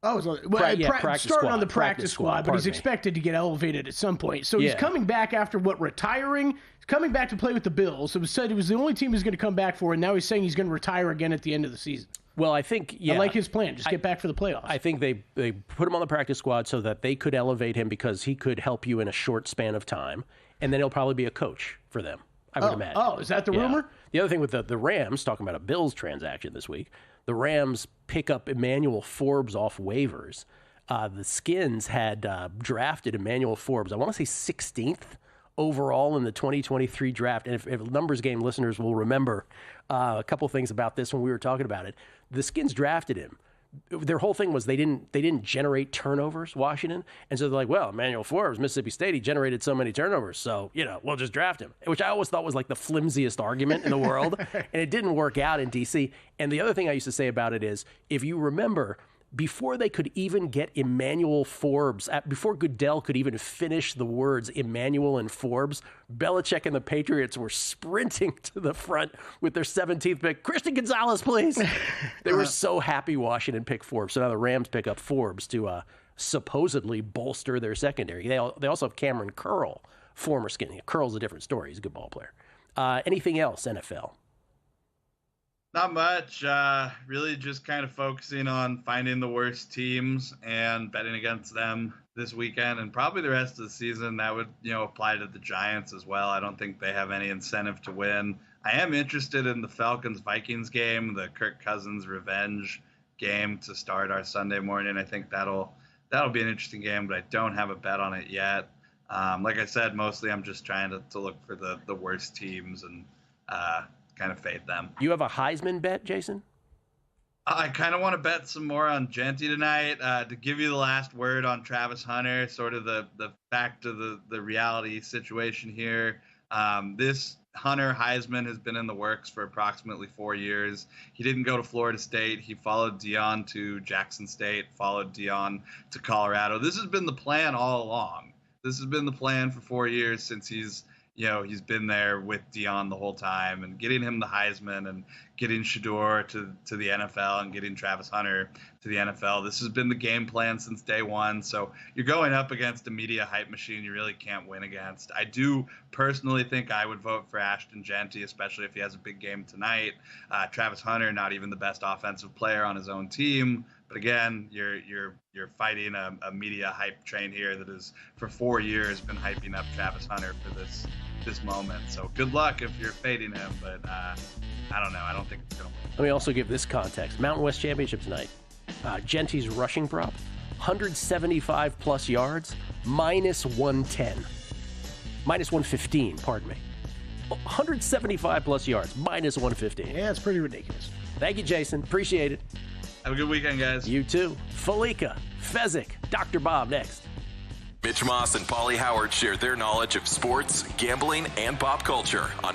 Starting on the practice squad, but he's expected to get elevated at some point. So he's coming back after retiring. He's coming back to play with the Bills. It was said it was the only team he's going to come back for, and now he's saying he's going to retire again at the end of the season. Well, I think, I like his plan. Just get back for the playoffs. I think they put him on the practice squad so that they could elevate him because he could help you in a short span of time, and then he'll probably be a coach for them, I would imagine. Oh, is that the rumor? The other thing with the Rams, talking about a Bills transaction this week, the Rams pick up Emmanuel Forbes off waivers. The Skins had drafted Emmanuel Forbes, I want to say 16th overall in the 2023 draft. And if numbers game listeners will remember a couple things about this when we were talking about it, the Skins drafted him. Their whole thing was they didn't generate turnovers, Washington. And so they're like, well, Emmanuel Forbes, Mississippi State, he generated so many turnovers. So, we'll just draft him, which I always thought was like the flimsiest argument in the world. And it didn't work out in D.C. And the other thing I used to say about it is, if you remember, before they could even get Emmanuel Forbes, before Goodell could even finish the words Emmanuel and Forbes, Belichick and the Patriots were sprinting to the front with their 17th pick. Christian Gonzalez, please. They were so happy Washington picked Forbes. So now the Rams pick up Forbes to supposedly bolster their secondary. They also have Cameron Curl, former Skinny. Curl's a different story. He's a good ball player. Anything else, NFL? Not much. Really just kind of focusing on finding the worst teams and betting against them this weekend and probably the rest of the season. That would, apply to the Giants as well. I don't think they have any incentive to win. I am interested in the Falcons-Vikings game, the Kirk Cousins revenge game to start our Sunday morning. I think that'll be an interesting game, but I don't have a bet on it yet. Like I said, mostly I'm just trying to look for the worst teams and kind of fade them. You have a Heisman bet, Jason? I kind of want to bet some more on Genty tonight. To give you the last word on Travis Hunter, sort of the fact of the reality situation here. This Hunter Heisman has been in the works for approximately 4 years. He didn't go to Florida State. He followed Deion to Jackson State, followed Deion to Colorado. This has been the plan all along. This has been the plan for 4 years since he's been there with Deion the whole time, and getting him the Heisman and getting Shador to the NFL and getting Travis Hunter to the NFL. This has been the game plan since day one. So you're going up against a media hype machine you really can't win against. I do personally think I would vote for Ashton Genty, especially if he has a big game tonight. Travis Hunter, not even the best offensive player on his own team. But again, you're fighting a media hype train here that has for 4 years been hyping up Travis Hunter for this moment. So good luck if you're fading him, but I don't know. I don't think it's going to win. Let me also give this context. Mountain West Championship tonight. Genty's rushing prop, 175 plus yards, minus 110. Minus 115, pardon me. 175 plus yards, minus 115. Yeah, it's pretty ridiculous. Thank you, Jason. Appreciate it. Have a good weekend, guys. You too. Falika, Fezzik, Dr. Bob next. Mitch Moss and Paulie Howard share their knowledge of sports, gambling, and pop culture on